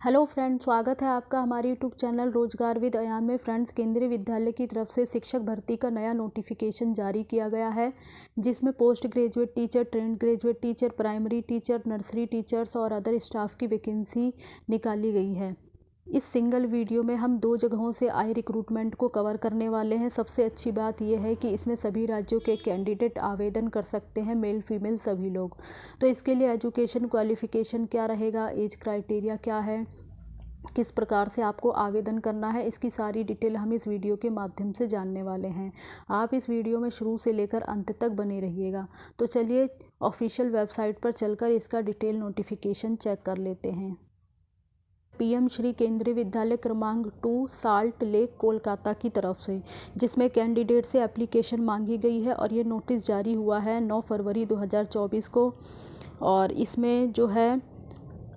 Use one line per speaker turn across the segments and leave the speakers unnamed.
Hello friends, स्वागत है आपका हमारे यूट्यूब चैनल रोजगार विद अयान में। फ्रेंड्स, केंद्रीय विद्यालय की तरफ से शिक्षक भर्ती का नया नोटिफिकेशन जारी किया गया है, जिसमें post graduate teacher, trained graduate teacher, primary teacher, nursery teachers और अदर स्टाफ की वैकेंसी निकाली गई है। इस सिंगल वीडियो में हम 2 जगहों से आए रिक्रूटमेंट को कवर करने वाले हैं। सबसे अच्छी बात यह है कि इसमें सभी राज्यों के कैंडिडेट आवेदन कर सकते हैं, मेल फीमेल सभी लोग। तो इसके लिए एजुकेशन क्वालिफ़िकेशन क्या रहेगा, एज क्राइटेरिया क्या है, किस प्रकार से आपको आवेदन करना है, इसकी सारी डिटेल हम इस वीडियो के माध्यम से जानने वाले हैं। आप इस वीडियो में शुरू से लेकर अंत तक बने रहिएगा। तो चलिए ऑफिशियल वेबसाइट पर चलकर इसका डिटेल नोटिफिकेशन चेक कर लेते हैं। पीएम श्री केंद्रीय विद्यालय क्रमांक 2 साल्ट लेक कोलकाता की तरफ से, जिसमें कैंडिडेट से एप्लीकेशन मांगी गई है और ये नोटिस जारी हुआ है 9 फरवरी 2024 को। और इसमें जो है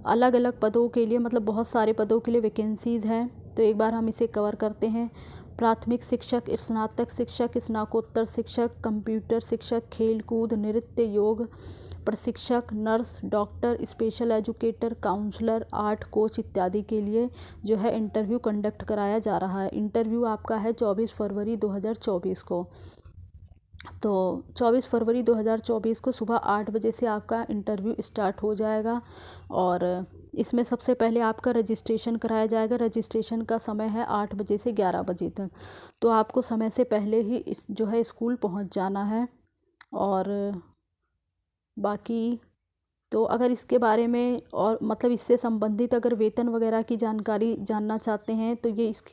अलग अलग पदों के लिए, मतलब बहुत सारे पदों के लिए वैकेंसीज़ हैं। तो एक बार हम इसे कवर करते हैं। प्राथमिक शिक्षक, स्नातक शिक्षक, स्नाकोत्तर शिक्षक, कंप्यूटर शिक्षक, खेल कूद, नृत्य, योग प्रशिक्षक, nurse, doctor, special educator, counsellor, art coach इत्यादि के लिए जो है इंटरव्यू कंडक्ट कराया जा रहा है। इंटरव्यू आपका है 24 फरवरी 2024 को। तो 24 फरवरी 2024 को सुबह 8 बजे से आपका इंटरव्यू स्टार्ट हो जाएगा और इसमें सबसे पहले आपका रजिस्ट्रेशन कराया जाएगा। रजिस्ट्रेशन का समय है 8 बजे से 11 बजे तक। तो आपको समय से पहले ही जो है स्कूल पहुंच जाना है। और बाकी तो अगर इसके बारे में और मतलब इससे संबंधित अगर वेतन वगैरह की जानकारी जानना चाहते हैं तो ये इस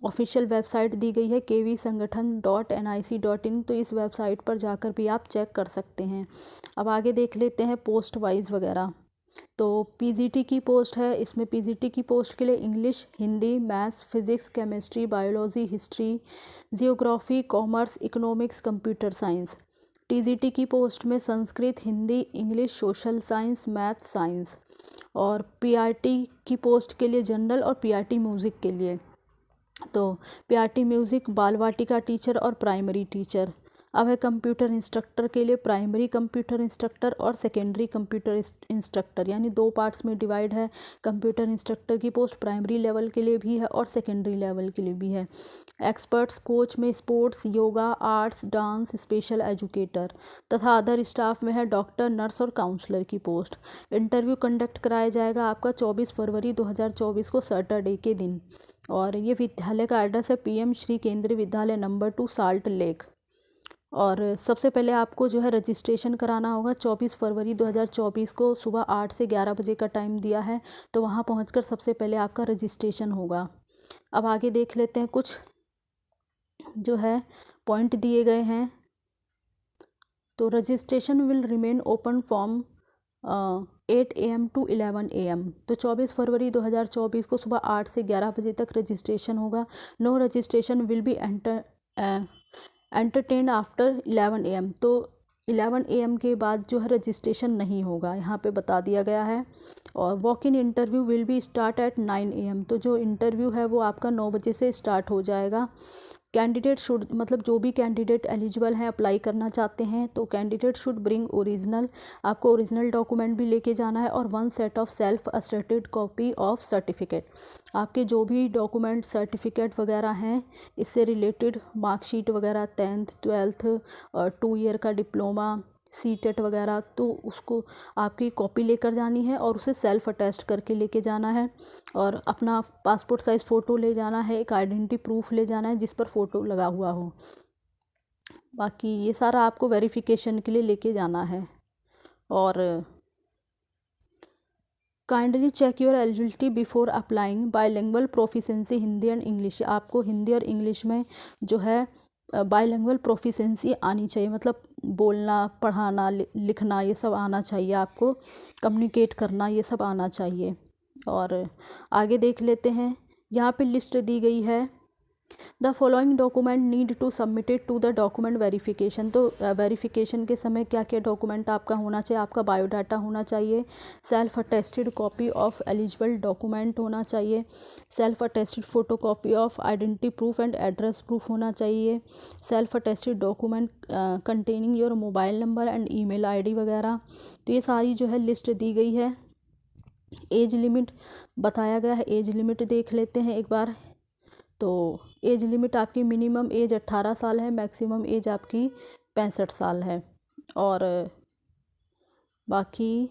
ऑफिशियल वेबसाइट दी गई है kvsangathan.nic.in। तो इस वेबसाइट पर जाकर भी आप चेक कर सकते हैं। अब आगे देख लेते हैं पोस्ट वाइज वगैरह। तो पीजीटी की पोस्ट है। इसमें पीजीटी की पोस्ट के लिए English, Hindi, maths, physics, chemistry, biology, history, geography, commerce, economics, computer science. TGT की पोस्ट में Sanskrit, Hindi, English, social science, math, science. और पीआरटी की पोस्ट के लिए जनरल और पीआरटी म्यूज़िक के लिए, तो पीआरटी म्यूज़िक, बाल वाटिका टीचर और प्राइमरी टीचर। अब है कंप्यूटर इंस्ट्रक्टर के लिए प्राइमरी कंप्यूटर इंस्ट्रक्टर और सेकेंडरी कंप्यूटर इंस्ट्रक्टर, यानी 2 पार्ट्स में डिवाइड है। कंप्यूटर इंस्ट्रक्टर की पोस्ट प्राइमरी लेवल के लिए भी है और सेकेंडरी लेवल के लिए भी है। एक्सपर्ट्स कोच में sports, yoga, arts, dance, special educator तथा अदर स्टाफ में है डॉक्टर, नर्स और काउंसलर की पोस्ट। इंटरव्यू कंडक्ट कराया जाएगा आपका 24 फरवरी 2024 को सैटरडे के दिन। और ये विद्यालय का एड्रेस है पीएम श्री केंद्रीय विद्यालय नंबर 2 साल्ट लेक। और सबसे पहले आपको जो है रजिस्ट्रेशन कराना होगा 24 फरवरी 2024 को सुबह 8 से 11 बजे का टाइम दिया है। तो वहाँ पहुँचकर सबसे पहले आपका रजिस्ट्रेशन होगा। अब आगे देख लेते हैं कुछ जो है पॉइंट दिए गए हैं। तो registration will remain open from 8 AM to 11 AM। तो 24 फरवरी 2024 को सुबह 8 से 11 बजे तक रजिस्ट्रेशन होगा। No registration will be entertained after 11 AM। तो 11 AM के बाद जो है रजिस्ट्रेशन नहीं होगा, यहाँ पे बता दिया गया है। और walk in interview will be start at 9 AM। तो जो इंटरव्यू है वो आपका 9 बजे से स्टार्ट हो जाएगा। कैंडिडेट शुड, मतलब जो भी कैंडिडेट एलिजिबल हैं, अप्लाई करना चाहते हैं, तो कैंडिडेट शुड ब्रिंग ओरिजिनल, आपको ओरिजिनल डॉक्यूमेंट भी लेके जाना है और 1 set of self attested copy of certificate. आपके जो भी डॉक्यूमेंट, सर्टिफिकेट वगैरह हैं इससे रिलेटेड, मार्कशीट वगैरह 10th 12th और 2 ईयर का डिप्लोमा, सीटेट वगैरह, तो उसको आपकी कॉपी लेकर जानी है और उसे सेल्फ अटेस्ट करके लेके जाना है। और अपना पासपोर्ट साइज़ फ़ोटो ले जाना है, एक आइडेंटिटी प्रूफ ले जाना है जिस पर फ़ोटो लगा हुआ हो। बाकी ये सारा आपको वेरिफिकेशन के लिए लेके जाना है। और kindly check your eligibility before applying bilingual proficiency Hindi and English. आपको हिंदी और इंग्लिश में जो है बायलिंगुअल प्रोफिशेंसी आनी चाहिए, मतलब बोलना, पढ़ाना, लिखना ये सब आना चाहिए आपको, कम्युनिकेट करना ये सब आना चाहिए। और आगे देख लेते हैं, यहाँ पे लिस्ट दी गई है। The following document need to submitted to the document verification. तो वेरिफिकेशन के समय क्या क्या डॉक्यूमेंट आपका होना चाहिए, आपका बायोडाटा होना चाहिए, self attested copy of eligible document होना चाहिए, self attested photo copy of identity proof and address proof होना चाहिए, self attested document containing your mobile number and email ID वगैरह। तो ये सारी जो है लिस्ट दी गई है। एज लिमिट बताया गया है, एज लिमिट देख लेते हैं एक बार। तो एज लिमिट आपकी मिनिमम एज 18 साल है, मैक्सिमम एज आपकी 65 साल है। और बाकी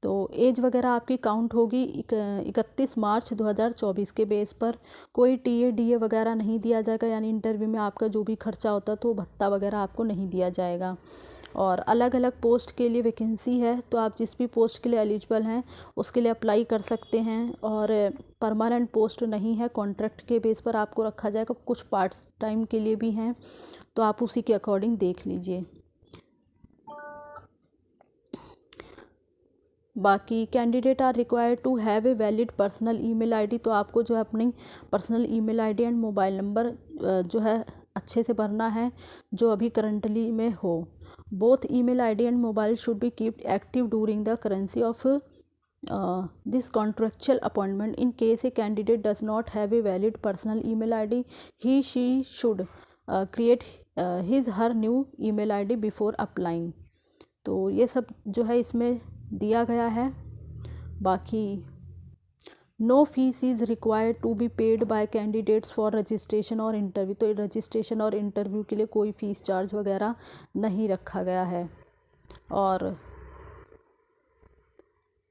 तो एज वगैरह आपकी काउंट होगी 31 मार्च 2024 के बेस पर। कोई टीए डीए वगैरह नहीं दिया जाएगा, यानी इंटरव्यू में आपका जो भी खर्चा होता है तो भत्ता वगैरह आपको नहीं दिया जाएगा। और अलग अलग पोस्ट के लिए वैकेंसी है, तो आप जिस भी पोस्ट के लिए एलिजिबल हैं उसके लिए अप्लाई कर सकते हैं। और परमानेंट पोस्ट नहीं है, कॉन्ट्रैक्ट के बेस पर आपको रखा जाएगा। कुछ पार्ट टाइम के लिए भी हैं, तो आप उसी के अकॉर्डिंग देख लीजिए। बाकी candidate are required to have a valid personal email ID, तो आपको जो है अपनी personal email ID and mobile number जो है अच्छे से भरना है, जो अभी करंटली में हो। Both email ID and mobile should be keeped active during the currency of this contractual appointment. In case a candidate does not have a valid personal email ID, he she should create his her new email ID before applying. तो ये सब जो है इसमें दिया गया है। बाकी no fees is required to be paid by candidates for registration और इंटरव्यू, तो रजिस्ट्रेशन और इंटरव्यू के लिए कोई फ़ीस चार्ज वगैरह नहीं रखा गया है। और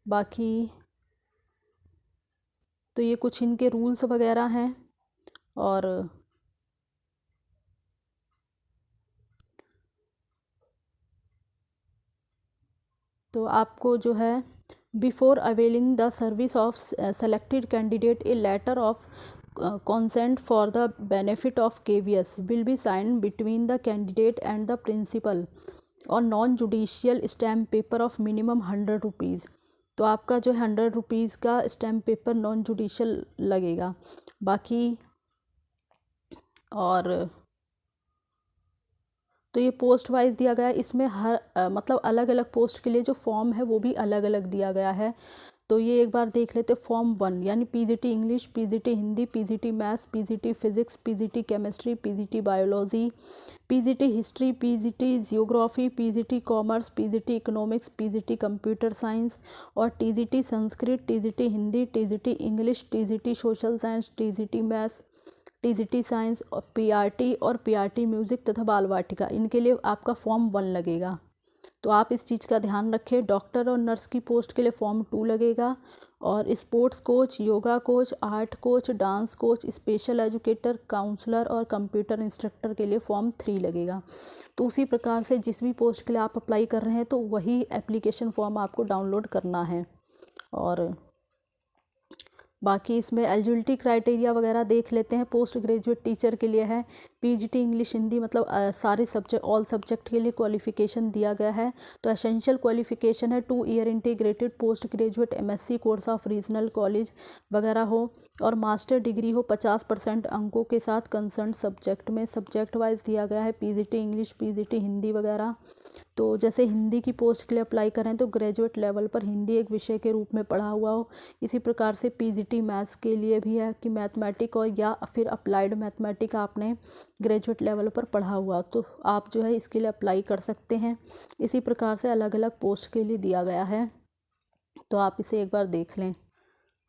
बाकी तो ये कुछ इनके रूल्स वगैरह हैं। और तो आपको जो है before availing the service of selected candidate a letter of consent for the benefit of KVS will be signed between the candidate and the principal on non-judicial stamp paper of minimum 100 rupees. तो आपका जो है 100 rupees का stamp paper non judicial लगेगा। बाकी और तो ये पोस्ट वाइज दिया गया है, इसमें हर मतलब अलग अलग पोस्ट के लिए जो फॉर्म है वो भी अलग अलग दिया गया है। तो ये एक बार देख लेते। फॉर्म 1 यानी PGT English, PGT Hindi, PGT maths, PGT physics, PGT chemistry, PGT biology, PGT history, PGT geography, PGT commerce, PGT economics, PGT computer science और TGT Sanskrit, TGT Hindi, TGT English, TGT social science, TGT maths, TGT science और PRT और PRT music तथा बाल वाटिका, इनके लिए आपका form 1 लगेगा। तो आप इस चीज़ का ध्यान रखें। डॉक्टर और नर्स की पोस्ट के लिए फॉर्म 2 लगेगा। और sports coach, yoga coach, art coach, dance coach, special educator, counsellor और कंप्यूटर इंस्ट्रक्टर के लिए फॉर्म 3 लगेगा। तो उसी प्रकार से जिस भी पोस्ट के लिए आप अप्लाई कर रहे हैं तो वही एप्लीकेशन फॉर्म आपको डाउनलोड करना है। और बाकी इसमें एलिजिबिलिटी क्राइटेरिया वगैरह देख लेते हैं। पोस्ट ग्रेजुएट टीचर के लिए है पीजीटी इंग्लिश हिंदी, मतलब सारे सब्जेक्ट ऑल सब्जेक्ट के लिए क्वालिफिकेशन दिया गया है। तो एसेंशियल क्वालिफिकेशन है 2 year integrated post graduate MSc course of regional college वगैरह हो और मास्टर डिग्री हो 50% अंकों के साथ कंसर्न सब्जेक्ट में। सब्जेक्ट वाइज दिया गया है पीजीटी इंग्लिश, पीजीटी हिंदी वगैरह। तो जैसे हिंदी की पोस्ट के लिए अप्लाई करें तो ग्रेजुएट लेवल पर हिंदी एक विषय के रूप में पढ़ा हुआ हो। इसी प्रकार से पीजीटी मैथ्स के लिए भी है कि मैथमेटिक और या फिर अप्लाइड मैथमेटिक आपने ग्रेजुएट लेवल पर पढ़ा हुआ, तो आप जो है इसके लिए अप्लाई कर सकते हैं। इसी प्रकार से अलग अलग पोस्ट के लिए दिया गया है, तो आप इसे एक बार देख लें।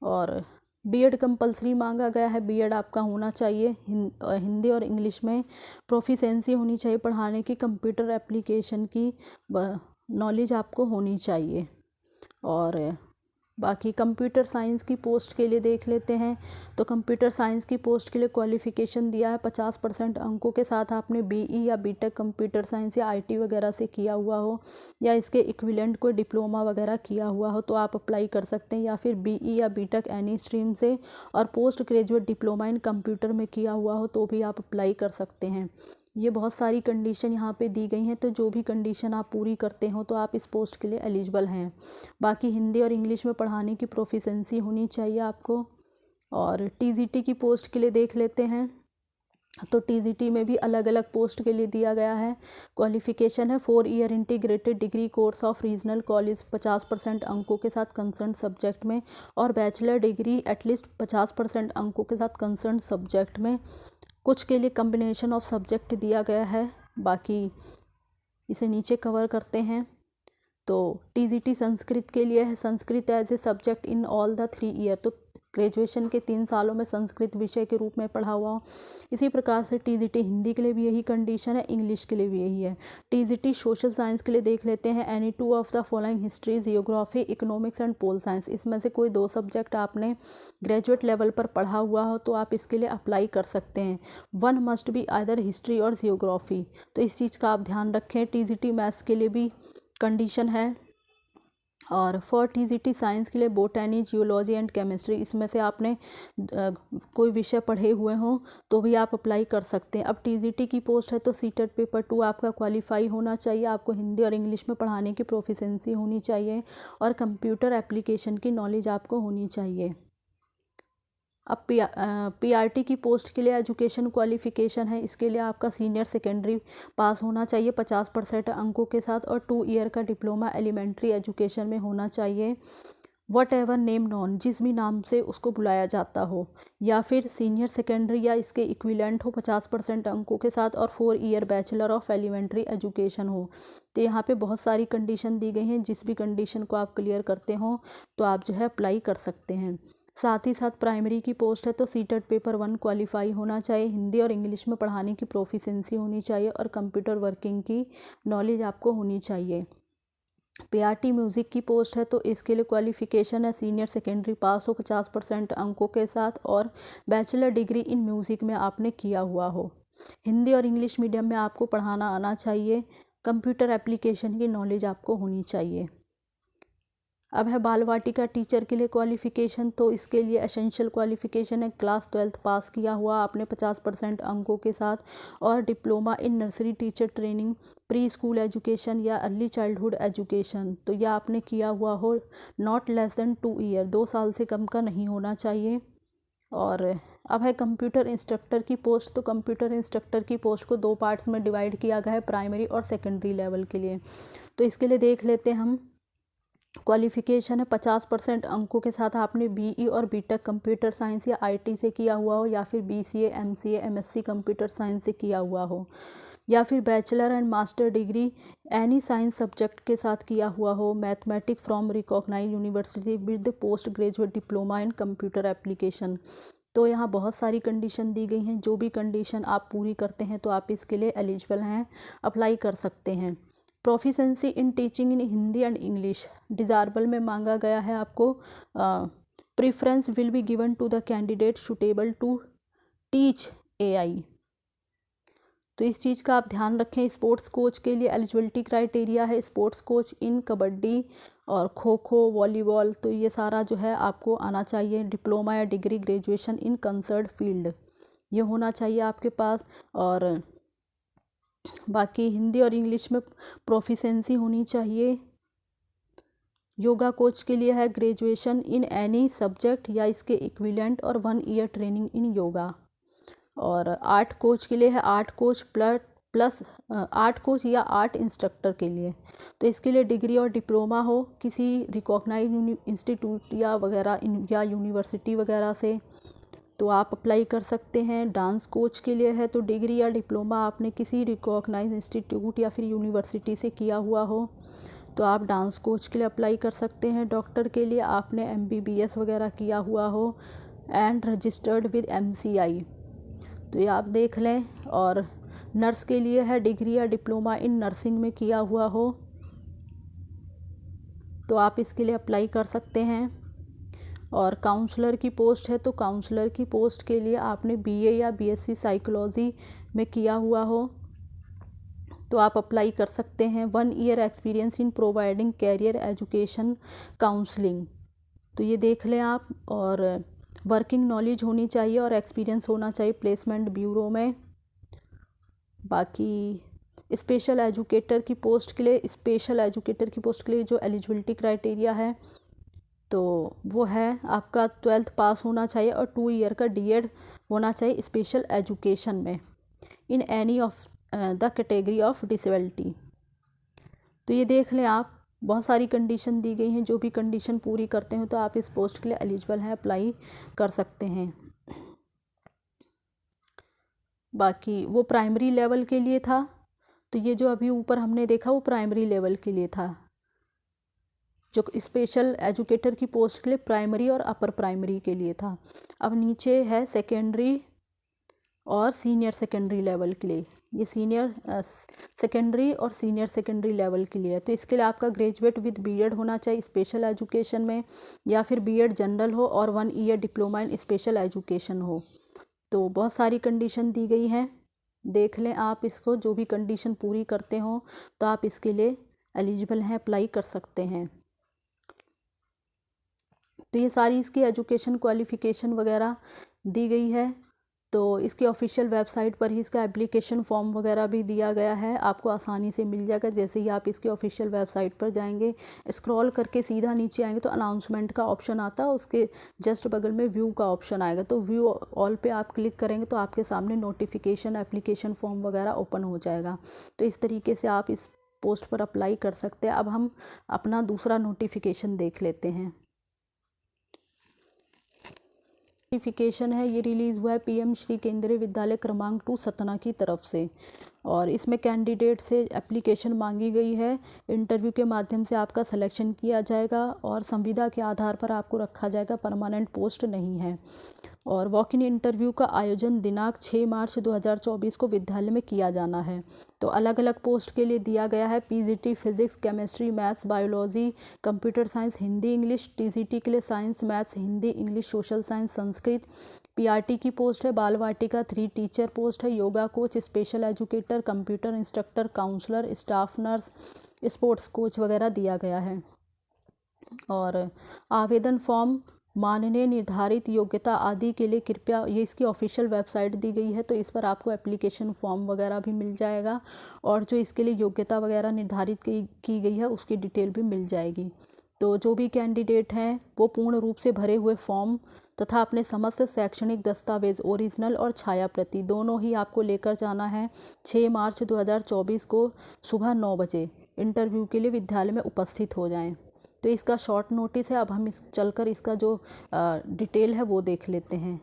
और बीएड कंपलसरी मांगा गया है, बीएड आपका होना चाहिए। हिंदी और इंग्लिश में प्रोफिशेंसी होनी चाहिए पढ़ाने की। कंप्यूटर एप्लीकेशन की नॉलेज आपको होनी चाहिए। और बाकी कंप्यूटर साइंस की पोस्ट के लिए देख लेते हैं। तो कंप्यूटर साइंस की पोस्ट के लिए क्वालिफ़िकेशन दिया है 50% अंकों के साथ आपने बीई या बीटेक कंप्यूटर साइंस या आईटी वगैरह से किया हुआ हो या इसके इक्विवेलेंट कोई डिप्लोमा वगैरह किया हुआ हो तो आप अप्लाई कर सकते हैं। या फिर बीई या बीटेक एनी स्ट्रीम से और post graduate diploma in computer में किया हुआ हो तो भी आप अप्लाई कर सकते हैं। ये बहुत सारी कंडीशन यहाँ पे दी गई हैं, तो जो भी कंडीशन आप पूरी करते हो तो आप इस पोस्ट के लिए एलिजिबल हैं। बाकी हिंदी और इंग्लिश में पढ़ाने की प्रोफिशेंसी होनी चाहिए आपको। और टीजीटी की पोस्ट के लिए देख लेते हैं। तो टीजीटी में भी अलग अलग पोस्ट के लिए दिया गया है। क्वालिफ़िकेशन है 4 year integrated degree course of regional college 50% अंकों के साथ कंसर्न सब्जेक्ट में और बैचलर डिग्री एटलीस्ट 50% अंकों के साथ कंसर्न सब्जेक्ट में। कुछ के लिए कम्बिनेशन ऑफ सब्जेक्ट दिया गया है। बाकी इसे नीचे कवर करते हैं। तो टीजीटी संस्कृत के लिए है, Sanskrit as a subject in all the 3 year, तो ग्रेजुएशन के 3 सालों में संस्कृत विषय के रूप में पढ़ा हुआ हो। इसी प्रकार से टीजीटी हिंदी के लिए भी यही कंडीशन है, इंग्लिश के लिए भी यही है। टीजीटी सोशल साइंस के लिए देख लेते हैं, any 2 of the following history, geography, economics and pol science, इसमें से कोई 2 सब्जेक्ट आपने ग्रेजुएट लेवल पर पढ़ा हुआ हो तो आप इसके लिए अप्लाई कर सकते हैं। 1 मस्ट बी आइदर हिस्ट्री और जियोग्राफी, तो इस चीज़ का आप ध्यान रखें। टीजीटी मैथ्स के लिए भी कंडीशन है। और फॉर टीजीटी साइंस के लिए बोटैनी, जियोलॉजी एंड केमिस्ट्री, इसमें से आपने कोई विषय पढ़े हुए हों तो भी आप अप्लाई कर सकते हैं। अब टीजीटी की पोस्ट है तो सीटेट पेपर 2 आपका क्वालिफाई होना चाहिए, आपको हिंदी और इंग्लिश में पढ़ाने की प्रोफिशिएंसी होनी चाहिए और कंप्यूटर एप्लीकेशन की नॉलेज आपको होनी चाहिए। अब पीआरटी की पोस्ट के लिए एजुकेशन क्वालिफिकेशन है, इसके लिए आपका सीनियर सेकेंडरी पास होना चाहिए 50% अंकों के साथ और 2 ईयर का डिप्लोमा एलिमेंट्री एजुकेशन में होना चाहिए। वट एवर नेम नॉन, जिस भी नाम से उसको बुलाया जाता हो, या फिर सीनियर सेकेंडरी या इसके इक्विवेलेंट हो 50% अंकों के साथ और 4 year bachelor of elementary education हो। तो यहाँ पे बहुत सारी कंडीशन दी गई हैं, जिस भी कंडीशन को आप क्लियर करते हो तो आप जो है अप्लाई कर सकते हैं। साथ ही साथ प्राइमरी की पोस्ट है तो सीटेट पेपर 1 क्वालिफाई होना चाहिए, हिंदी और इंग्लिश में पढ़ाने की प्रोफिशिएंसी होनी चाहिए और कंप्यूटर वर्किंग की नॉलेज आपको होनी चाहिए। पीआरटी म्यूज़िक की पोस्ट है तो इसके लिए क्वालिफिकेशन है सीनियर सेकेंडरी पास हो 50% अंकों के साथ और बैचलर डिग्री इन म्यूज़िक में आपने किया हुआ हो। हिंदी और इंग्लिश मीडियम में आपको पढ़ाना आना चाहिए, कंप्यूटर एप्लीकेशन की नॉलेज आपको होनी चाहिए। अब है बाल वाटिका टीचर के लिए क्वालिफ़िकेशन, तो इसके लिए एसेंशियल क्वालिफ़िकेशन है क्लास 12th पास किया हुआ आपने 50% अंकों के साथ और diploma in nursery teacher training, pre school education या अर्ली चाइल्डहुड एजुकेशन, तो यह आपने किया हुआ हो, नॉट लेस देन 2 ईयर, 2 साल से कम का नहीं होना चाहिए। और अब है कंप्यूटर इंस्ट्रक्टर की पोस्ट, तो कंप्यूटर इंस्ट्रक्टर की पोस्ट को 2 पार्ट्स में डिवाइड किया गया है, प्राइमरी और सेकेंडरी लेवल के लिए। तो इसके लिए देख लेते हैं हम, क्वालिफ़िकेशन है 50% अंकों के साथ आपने बीई और बीटेक कंप्यूटर साइंस या आईटी से किया हुआ हो, या फिर BCA, MCA, MSc computer science से किया हुआ हो, या फिर bachelor and master degree any science subject के साथ किया हुआ हो, mathematic from recognised university with post graduate diploma in computer application. तो यहाँ बहुत सारी कंडीशन दी गई हैं, जो भी कंडीशन आप पूरी करते हैं तो आप इसके लिए एलिजिबल हैं, अप्लाई कर सकते हैं। Proficiency in teaching in Hindi and English desirable में मांगा गया है आपको, preference will be given to the candidate suitable to teach AI, तो इस चीज़ का आप ध्यान रखें। स्पोर्ट्स कोच के लिए एलिजिबिलिटी क्राइटेरिया है स्पोर्ट्स कोच इन कबड्डी और खो खो, वॉलीबॉल, तो ये सारा जो है आपको आना चाहिए। डिप्लोमा या degree graduation in concert field ये होना चाहिए आपके पास, और बाकी हिंदी और इंग्लिश में प्रोफिशेंसी होनी चाहिए। योगा कोच के लिए है ग्रेजुएशन इन एनी सब्जेक्ट या इसके इक्विवेलेंट और 1 ईयर ट्रेनिंग इन योगा। और आर्ट कोच के लिए है art coach plus art coach या आर्ट इंस्ट्रक्टर के लिए, तो इसके लिए डिग्री और डिप्लोमा हो किसी रिकॉग्नाइज्ड इंस्टीट्यूट या वगैरह या यूनिवर्सिटी वगैरह से, तो आप अप्लाई कर सकते हैं। डांस कोच के लिए है तो डिग्री या डिप्लोमा आपने किसी रिकॉग्नाइज्ड इंस्टीट्यूट या फिर यूनिवर्सिटी से किया हुआ हो, तो आप डांस कोच के लिए अप्लाई कर सकते हैं। डॉक्टर के लिए आपने MBBS वगैरह किया हुआ हो एंड रजिस्टर्ड विद MCI, तो ये आप देख लें। और नर्स के लिए है डिग्री या डिप्लोमा इन नर्सिंग में किया हुआ हो, तो आप इसके लिए अप्लाई कर सकते हैं। और काउंसलर की पोस्ट है तो काउंसलर की पोस्ट के लिए आपने BA या BSc साइकोलॉजी में किया हुआ हो, तो आप अप्लाई कर सकते हैं। 1 year experience in providing career education counselling, तो ये देख लें आप। और वर्किंग नॉलेज होनी चाहिए और एक्सपीरियंस होना चाहिए प्लेसमेंट ब्यूरो में। बाकी स्पेशल एजुकेटर की पोस्ट के लिए जो एलिजिबिलिटी क्राइटेरिया है तो वो है आपका 12th पास होना चाहिए और 2 ईयर का DED होना चाहिए स्पेशल एजुकेशन में in any of the category of disability. तो ये देख लें आप, बहुत सारी कंडीशन दी गई हैं, जो भी कंडीशन पूरी करते हैं तो आप इस पोस्ट के लिए एलिजिबल हैं, अप्लाई कर सकते हैं। बाकी वो प्राइमरी लेवल के लिए था, तो ये जो अभी ऊपर हमने देखा वो प्राइमरी लेवल के लिए था। जो स्पेशल एजुकेटर की पोस्ट के लिए प्राइमरी और अपर प्राइमरी के लिए था। अब नीचे है सेकेंडरी और सीनियर सेकेंडरी लेवल के लिए, ये सीनियर सेकेंडरी और सीनियर सेकेंडरी लेवल के लिए है। तो इसके लिए आपका ग्रेजुएट विद बीएड होना चाहिए स्पेशल एजुकेशन में, या फिर बीएड जनरल हो और 1 year diploma in special education हो। तो बहुत सारी कंडीशन दी गई हैं, देख लें आप इसको, जो भी कंडीशन पूरी करते हो तो आप इसके लिए एलिजिबल हैं, अप्लाई कर सकते हैं। तो ये सारी इसकी एजुकेशन क्वालिफ़िकेशन वगैरह दी गई है। तो इसकी ऑफिशियल वेबसाइट पर ही इसका एप्लीकेशन फॉर्म वगैरह भी दिया गया है, आपको आसानी से मिल जाएगा। जैसे ही आप इसकी ऑफिशियल वेबसाइट पर जाएंगे, स्क्रॉल करके सीधा नीचे आएंगे तो अनाउंसमेंट का ऑप्शन आता है, उसके जस्ट बगल में व्यू का ऑप्शन आएगा। तो व्यू ऑल पे आप क्लिक करेंगे तो आपके सामने नोटिफिकेशन, एप्लीकेशन फॉर्म वगैरह ओपन हो जाएगा। तो इस तरीके से आप इस पोस्ट पर अप्लाई कर सकते हैं। अब हम अपना दूसरा नोटिफिकेशन देख लेते हैं। नोटिफिकेशन है, ये रिलीज़ हुआ है पीएम श्री केंद्रीय विद्यालय क्रमांक 2 सतना की तरफ से, और इसमें कैंडिडेट से एप्लीकेशन मांगी गई है। इंटरव्यू के माध्यम से आपका सिलेक्शन किया जाएगा और संविदा के आधार पर आपको रखा जाएगा, परमानेंट पोस्ट नहीं है। और वॉक इन इंटरव्यू का आयोजन दिनांक 6 मार्च 2024 को विद्यालय में किया जाना है। तो अलग अलग पोस्ट के लिए दिया गया है PGT physics, chemistry, maths, biology, computer science, Hindi English. TGT के लिए science, maths, Hindi English, social science, Sanskrit. PRT की पोस्ट है बाल वाटिका 3 टीचर पोस्ट है, yoga coach, special educator, computer instructor, counsellor, staff nurse, sports coach वगैरह दिया गया है। और आवेदन फॉर्म, माननीय निर्धारित योग्यता आदि के लिए कृपया, ये इसकी ऑफिशियल वेबसाइट दी गई है, तो इस पर आपको एप्लीकेशन फॉर्म वगैरह भी मिल जाएगा, और जो इसके लिए योग्यता वगैरह निर्धारित की गई है उसकी डिटेल भी मिल जाएगी। तो जो भी कैंडिडेट हैं वो पूर्ण रूप से भरे हुए फॉर्म तथा अपने समस्त शैक्षणिक दस्तावेज ओरिजिनल और छाया प्रति दोनों ही आपको लेकर जाना है। 6 मार्च 2024 को सुबह 9 बजे इंटरव्यू के लिए विद्यालय में उपस्थित हो जाएं। तो इसका शॉर्ट नोटिस है। अब हम चलकर इसका जो डिटेल है वो देख लेते हैं।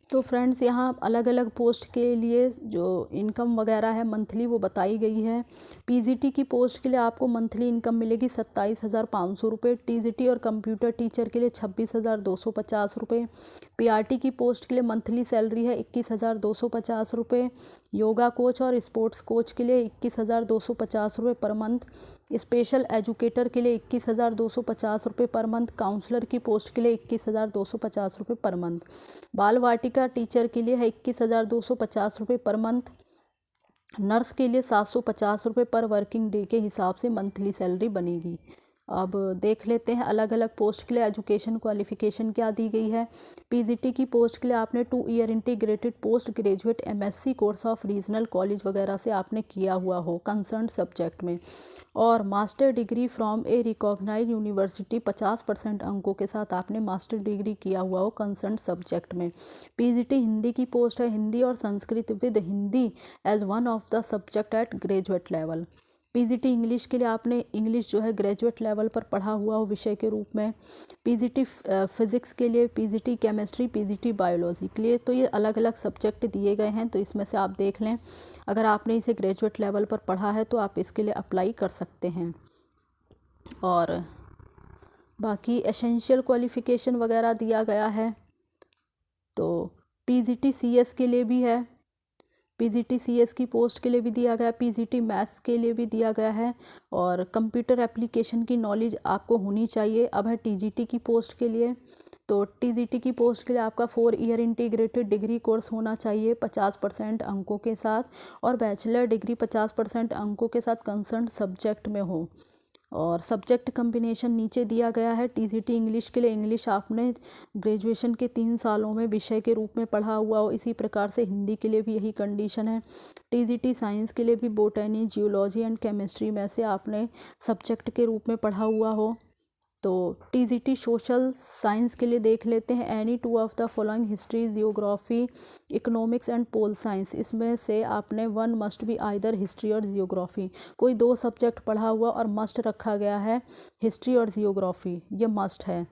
तो फ्रेंड्स, यहाँ अलग अलग पोस्ट के लिए जो इनकम वगैरह है मंथली वो बताई गई है। पीजीटी की पोस्ट के लिए आपको मंथली इनकम मिलेगी 27,500 रुपये, टीजीटी और कंप्यूटर टीचर के लिए 26,250 रुपये। पीआरटी की पोस्ट के लिए मंथली सैलरी है 21,250 रुपये। योगा कोच और स्पोर्ट्स कोच के लिए 21,250 रुपये पर मंथ। स्पेशल एजुकेटर के लिए 21,250 रुपये पर मंथ। काउंसलर की पोस्ट के लिए 21,250 रुपये पर मंथ। बाल वाटिका टीचर के लिए है 21,250 रुपये पर मंथ। नर्स के लिए 750 रुपये पर वर्किंग डे के हिसाब से मंथली सैलरी बनेगी। अब देख लेते हैं अलग अलग पोस्ट के लिए एजुकेशन क्वालिफ़िकेशन क्या दी गई है। पीजीटी की पोस्ट के लिए आपने 2 year integrated post graduate MSc course of regional college वगैरह से आपने किया हुआ हो कंसर्न सब्जेक्ट में, और master degree from a recognised university 50% अंकों के साथ आपने मास्टर डिग्री किया हुआ हो कंसर्न सब्जेक्ट में। पीजीटी हिंदी की पोस्ट है हिंदी और Sanskrit with Hindi as one of the subject at graduate level. PGT English के लिए आपने इंग्लिश जो है ग्रेजुएट लेवल पर पढ़ा हुआ हो विषय के रूप में। पीजीटी फिजिक्स के लिए, पीजीटी केमिस्ट्री, पीजीटी बायोलॉजी के लिए। तो ये अलग अलग सब्जेक्ट दिए गए हैं, तो इसमें से आप देख लें, अगर आपने इसे ग्रेजुएट लेवल पर पढ़ा है तो आप इसके लिए अप्लाई कर सकते हैं। और बाकी एसेंशियल क्वालिफ़िकेशन वगैरह दिया गया है। तो पीजीटी सीएस के लिए भी है, पीजीटी सीएस की पोस्ट के लिए भी दिया गया, पीजीटी मैथ्स के लिए भी दिया गया है, और कंप्यूटर एप्लीकेशन की नॉलेज आपको होनी चाहिए। अब है टीजीटी की पोस्ट के लिए। तो टीजीटी की पोस्ट के लिए आपका 4 ईयर इंटीग्रेटेड डिग्री कोर्स होना चाहिए 50% अंकों के साथ, और बैचलर डिग्री 50% अंकों के साथ कंसर्न सब्जेक्ट में हो। और सब्जेक्ट कम्बिनेशन नीचे दिया गया है। टीजीटी इंग्लिश के लिए इंग्लिश आपने ग्रेजुएशन के 3 सालों में विषय के रूप में पढ़ा हुआ हो, इसी प्रकार से हिंदी के लिए भी यही कंडीशन है। टीजीटी साइंस के लिए भी बोटनी, जियोलॉजी एंड केमिस्ट्री में से आपने सब्जेक्ट के रूप में पढ़ा हुआ हो। तो टीजीटी सोशल साइंस के लिए देख लेते हैं, any 2 of the following history, geography, economics and pol science, इसमें से आपने 1 मस्ट बी आइदर हिस्ट्री और जियोग्राफी, कोई 2 सब्जेक्ट पढ़ा हुआ और मस्ट रखा गया है हिस्ट्री और जियोग्राफी, ये मस्ट है।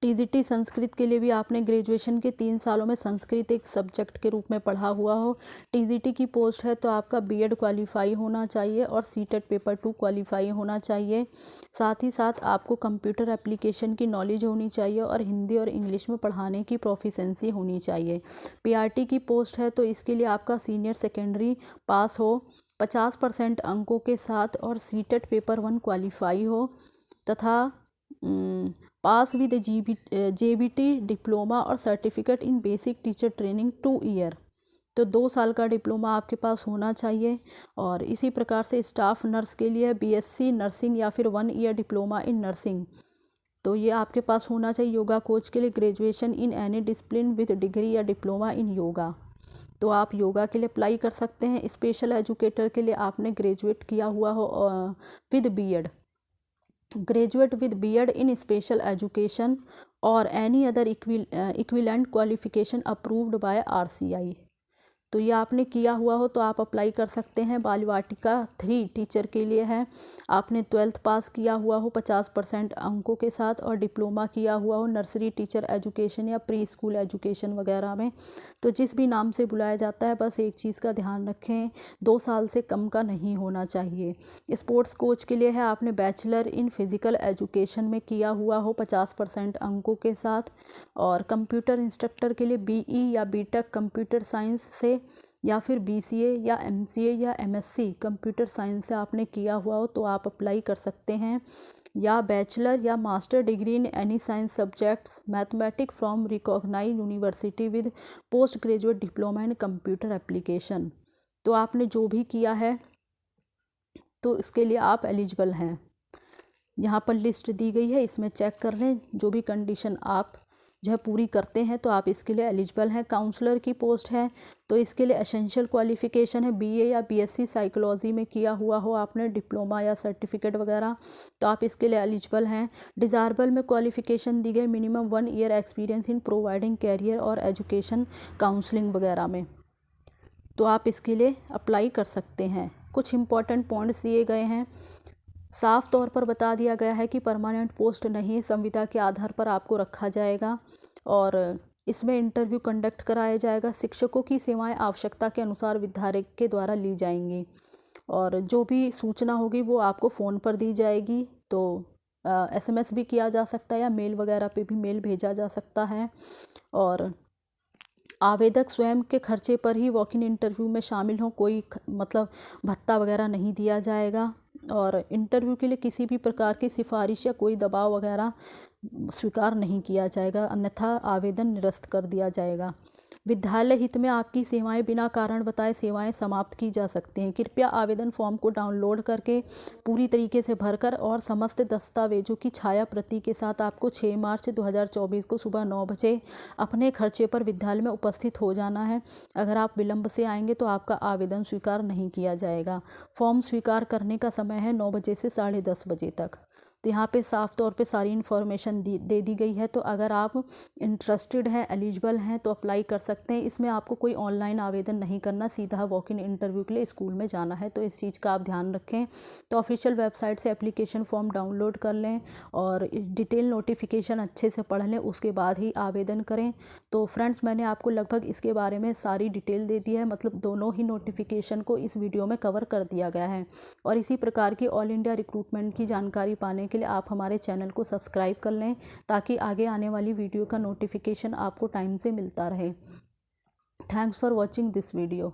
टीजीटी संस्कृत के लिए भी आपने ग्रेजुएशन के 3 सालों में संस्कृत एक सब्जेक्ट के रूप में पढ़ा हुआ हो। टीजीटी की पोस्ट है तो आपका बीएड क्वालिफाई होना चाहिए और सीटेट पेपर 2 क्वालिफाई होना चाहिए। साथ ही साथ आपको कंप्यूटर एप्लीकेशन की नॉलेज होनी चाहिए और हिंदी और इंग्लिश में पढ़ाने की प्रोफिशेंसी होनी चाहिए। पीआरटी की पोस्ट है तो इसके लिए आपका सीनियर सेकेंडरी पास हो 50% अंकों के साथ और सीटेट पेपर 1 क्वालिफाई हो तथा पास विद जेबीटी डिप्लोमा और certificate in basic teacher training 2 year, तो 2 साल का डिप्लोमा आपके पास होना चाहिए। और इसी प्रकार से स्टाफ नर्स के लिए बीएससी नर्सिंग या फिर 1 ईयर डिप्लोमा इन नर्सिंग, तो ये आपके पास होना चाहिए। योगा कोच के लिए graduation in any discipline with degree या डिप्लोमा इन योगा, तो आप योगा के लिए अप्लाई कर सकते हैं। स्पेशल एजुकेटर के लिए आपने ग्रेजुएट किया हुआ हो with BEd, graduate with BEd in special education और any other equivalent qualification approved by RCI, तो ये आपने किया हुआ हो तो आप अप्लाई कर सकते हैं। बाल वाटिका 3 टीचर के लिए है, आपने 12th पास किया हुआ हो 50% अंकों के साथ और डिप्लोमा किया हुआ हो नर्सरी टीचर एजुकेशन या प्री स्कूल एजुकेशन वगैरह में, तो जिस भी नाम से बुलाया जाता है बस एक चीज़ का ध्यान रखें 2 साल से कम का नहीं होना चाहिए। स्पोर्ट्स कोच के लिए है, आपने बैचलर इन फिज़िकल एजुकेशन में किया हुआ हो 50% अंकों के साथ और कंप्यूटर इंस्ट्रक्टर के लिए बीई या बीटेक कंप्यूटर साइंस से या फिर बीसीए या एमसीए या एमएससी कंप्यूटर साइंस से आपने किया हुआ हो तो आप अप्लाई कर सकते हैं, या बैचलर या master degree in any science subjects mathematic from recognised university with post graduate diploma in computer application, तो आपने जो भी किया है तो इसके लिए आप एलिजिबल हैं। यहाँ पर लिस्ट दी गई है, इसमें चेक कर लें, जो भी कंडीशन आप जो है पूरी करते हैं तो आप इसके लिए एलिजिबल हैं। काउंसलर की पोस्ट है तो इसके लिए एसेंशियल क्वालिफ़िकेशन है बीए या बीएससी साइकोलॉजी में किया हुआ हो आपने डिप्लोमा या सर्टिफिकेट वगैरह, तो आप इसके लिए एलिजिबल हैं। डिज़ायरेबल में क्वालिफ़िकेशन दी गई minimum 1 year experience in providing career और एजुकेशन काउंसलिंग वगैरह में, तो आप इसके लिए अप्लाई कर सकते हैं। कुछ इंपॉर्टेंट पॉइंट्स दिए गए हैं, साफ तौर पर बता दिया गया है कि परमानेंट पोस्ट नहीं, संविदा के आधार पर आपको रखा जाएगा और इसमें इंटरव्यू कंडक्ट कराया जाएगा। शिक्षकों की सेवाएं आवश्यकता के अनुसार विद्यालय के द्वारा ली जाएंगी और जो भी सूचना होगी वो आपको फ़ोन पर दी जाएगी, तो एसएमएस भी किया जा सकता है या मेल वगैरह पे भी मेल भेजा जा सकता है। और आवेदक स्वयं के खर्चे पर ही वॉक इन इंटरव्यू में शामिल हों, कोई मतलब भत्ता वगैरह नहीं दिया जाएगा और इंटरव्यू के लिए किसी भी प्रकार की सिफारिश या कोई दबाव वगैरह स्वीकार नहीं किया जाएगा, अन्यथा आवेदन निरस्त कर दिया जाएगा। विद्यालय हित में आपकी सेवाएं बिना कारण बताए सेवाएं समाप्त की जा सकती हैं। कृपया आवेदन फॉर्म को डाउनलोड करके पूरी तरीके से भरकर और समस्त दस्तावेजों की छाया प्रति के साथ आपको 6 मार्च 2024 को सुबह 9 बजे अपने खर्चे पर विद्यालय में उपस्थित हो जाना है। अगर आप विलंब से आएंगे तो आपका आवेदन स्वीकार नहीं किया जाएगा। फॉर्म स्वीकार करने का समय है 9 बजे से 10:30 बजे तक। तो यहाँ पे साफ तौर पे सारी इन्फॉर्मेशन दे दी गई है, तो अगर आप इंटरेस्टेड हैं एलिजिबल हैं तो अप्लाई कर सकते हैं। इसमें आपको कोई ऑनलाइन आवेदन नहीं करना, सीधा वॉक इन इंटरव्यू के लिए स्कूल में जाना है, तो इस चीज़ का आप ध्यान रखें। तो ऑफिशियल वेबसाइट से एप्लीकेशन फॉर्म डाउनलोड कर लें और डिटेल नोटिफिकेशन अच्छे से पढ़ लें, उसके बाद ही आवेदन करें। तो फ्रेंड्स, मैंने आपको लगभग इसके बारे में सारी डिटेल दे दी है, मतलब दोनों ही नोटिफिकेशन को इस वीडियो में कवर कर दिया गया है। और इसी प्रकार की ऑल इंडिया रिक्रूटमेंट की जानकारी पाने के लिए आप हमारे चैनल को सब्सक्राइब कर लें, ताकि आगे आने वाली वीडियो का नोटिफिकेशन आपको टाइम से मिलता रहे। Thanks for watching this video.